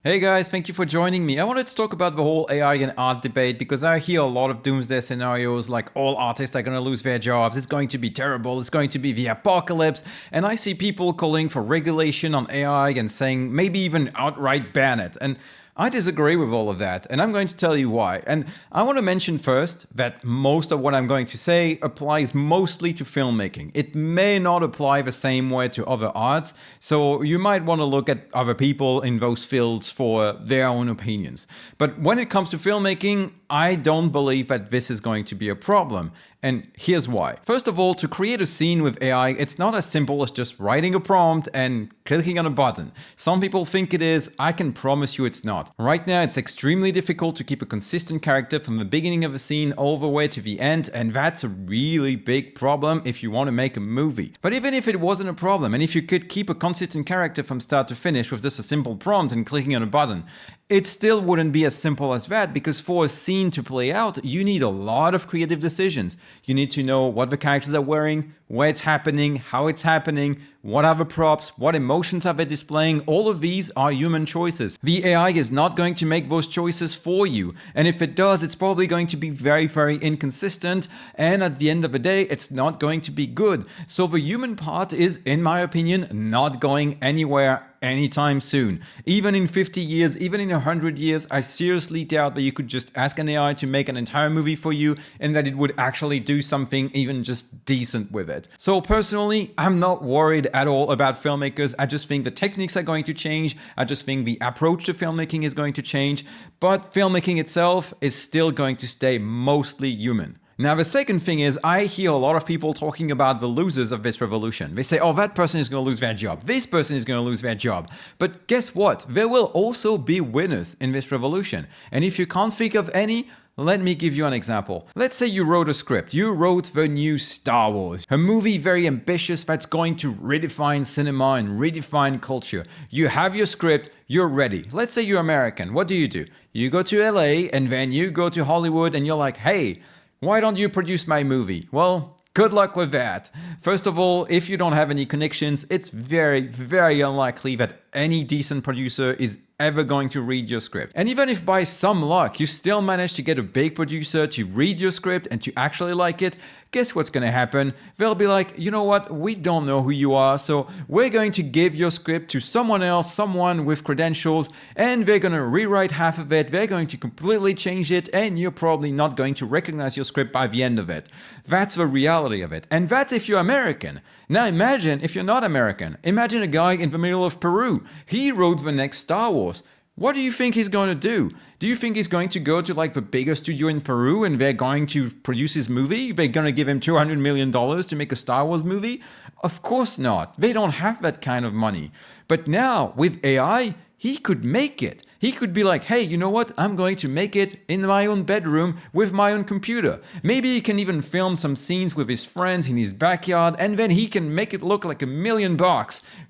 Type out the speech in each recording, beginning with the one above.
Hey guys, thank you for joining me. I wanted to talk about the whole AI and art debate because I hear a lot of doomsday scenarios like all artists are going to lose their jobs, it's going to be terrible, it's going to be the apocalypse, and I see people calling for regulation on AI and saying maybe even outright ban it. And I disagree with all of that, and I'm going to tell you why. And I want to mention first that most of what I'm going to say applies mostly to filmmaking. It may not apply the same way to other arts, so you might want to look at other people in those fields for their own opinions. But when it comes to filmmaking, I don't believe that this is going to be a problem. And here's why. First of all, to create a scene with AI, it's not as simple as just writing a prompt and clicking on a button. Some people think it is. I can promise you it's not. Right now, it's extremely difficult to keep a consistent character from the beginning of a scene all the way to the end, and that's a really big problem if you want to make a movie. But even if it wasn't a problem, and if you could keep a consistent character from start to finish with just a simple prompt and clicking on a button, it still wouldn't be as simple as that, because for a scene to play out, you need a lot of creative decisions. You need to know what the characters are wearing, where it's happening, how it's happening, what are the props, what emotions are they displaying. All of these are human choices. The AI is not going to make those choices for you. And if it does, it's probably going to be very, very inconsistent. And at the end of the day, it's not going to be good. So the human part is, in my opinion, not going anywhere anytime soon. Even in 50 years, even in 100 years, I seriously doubt that you could just ask an AI to make an entire movie for you and that it would actually do something even just decent with it. So personally, I'm not worried at all about filmmakers. I just think the techniques are going to change. I just think the approach to filmmaking is going to change. But filmmaking itself is still going to stay mostly human. Now, the second thing is, I hear a lot of people talking about the losers of this revolution. They say, oh, that person is going to lose their job. This person is going to lose their job. But guess what? There will also be winners in this revolution. And if you can't think of any, let me give you an example. Let's say you wrote a script. You wrote the new Star Wars, a movie very ambitious that's going to redefine cinema and redefine culture. You have your script, you're ready. Let's say you're American. What do? You go to LA and then you go to Hollywood and you're like, hey, why don't you produce my movie? Well, good luck with that. First of all, if you don't have any connections, it's very, very unlikely that any decent producer is ever going to read your script. And even if by some luck you still manage to get a big producer to read your script and to actually like it, guess what's going to happen? They'll be like, you know what, we don't know who you are, so we're going to give your script to someone else, someone with credentials, and they're going to rewrite half of it, they're going to completely change it, and you're probably not going to recognize your script by the end of it. That's the reality of it. And that's if you're American. Now imagine if you're not American. Imagine a guy in the middle of Peru. He wrote the next Star Wars. What do you think he's going to do? Do you think he's going to go to like the bigger studio in Peru and they're going to produce his movie? They're going to give him $200 million to make a Star Wars movie? Of course not. They don't have that kind of money. But now with AI, he could make it. He could be like, hey, you know what? I'm going to make it in my own bedroom with my own computer. Maybe he can even film some scenes with his friends in his backyard, and then he can make it look like $1 million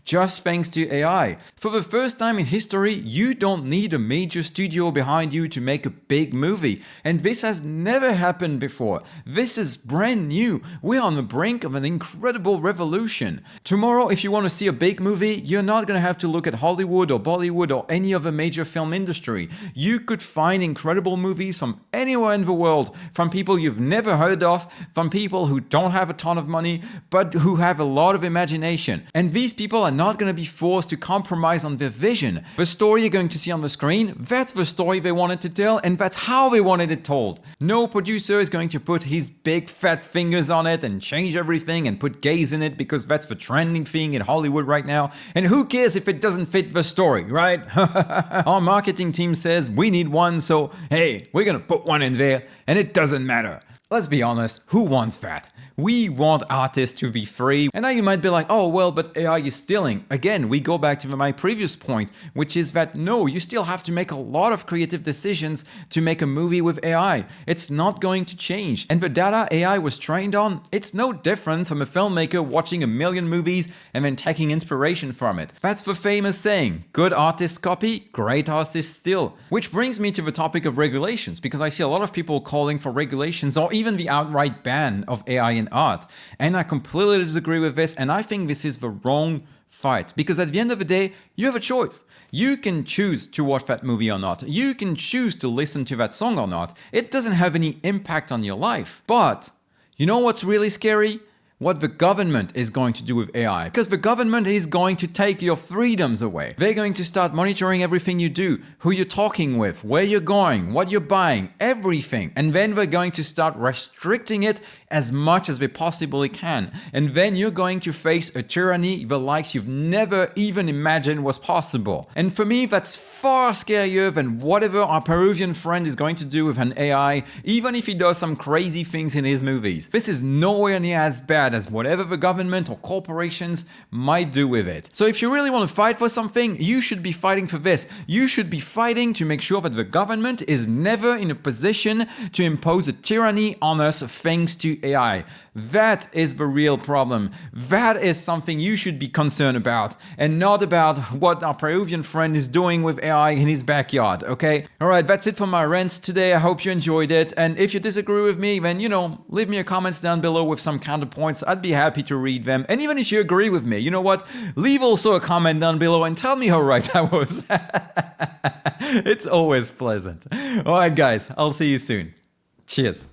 just thanks to AI. For the first time in history, you don't need a major studio behind you to make a big movie. And this has never happened before. This is brand new. We're on the brink of an incredible revolution. Tomorrow, if you want to see a big movie, you're not going to have to look at Hollywood or Bollywood or any other major film industry. You could find incredible movies from anywhere in the world, from people you've never heard of, from people who don't have a ton of money, but who have a lot of imagination. And these people are not going to be forced to compromise on their vision. The story you're going to see on the screen, that's the story they wanted to tell, and that's how they wanted it told. No producer is going to put his big fat fingers on it and change everything and put gays in it because that's the trending thing in Hollywood right now. And who cares if it doesn't fit the story, right? Our marketing team says we need one, so hey, we're gonna put one in there, and it doesn't matter. Let's be honest, who wants that? We want artists to be free. And now you might be like, oh, well, but AI is stealing. Again, we go back to my previous point, which is that no, you still have to make a lot of creative decisions to make a movie with AI. It's not going to change. And the data AI was trained on, it's no different from a filmmaker watching 1 million movies and then taking inspiration from it. That's the famous saying, good artists copy, great artists steal. Which brings me to the topic of regulations, because I see a lot of people calling for regulations or even the outright ban of AI in art. And I completely disagree with this, and I think this is the wrong fight. Because at the end of the day, you have a choice. You can choose to watch that movie or not. You can choose to listen to that song or not. It doesn't have any impact on your life. But you know what's really scary? What the government is going to do with AI. Because the government is going to take your freedoms away. They're going to start monitoring everything you do, who you're talking with, where you're going, what you're buying, everything. And then they're going to start restricting it as much as they possibly can. And then you're going to face a tyranny the likes you've never even imagined was possible. And for me, that's far scarier than whatever our Peruvian friend is going to do with an AI, even if he does some crazy things in his movies. This is nowhere near as bad as whatever the government or corporations might do with it. So if you really want to fight for something, you should be fighting for this. You should be fighting to make sure that the government is never in a position to impose a tyranny on us thanks to AI. That is the real problem. That is something you should be concerned about, and not about what our Peruvian friend is doing with AI in his backyard, okay? Alright, that's it for my rant today. I hope you enjoyed it. And if you disagree with me, then, leave me a comments down below with some counterpoints. I'd be happy to read them. And even if you agree with me, you know what? Leave also a comment down below and tell me how right I was. It's always pleasant. Alright, guys, I'll see you soon. Cheers.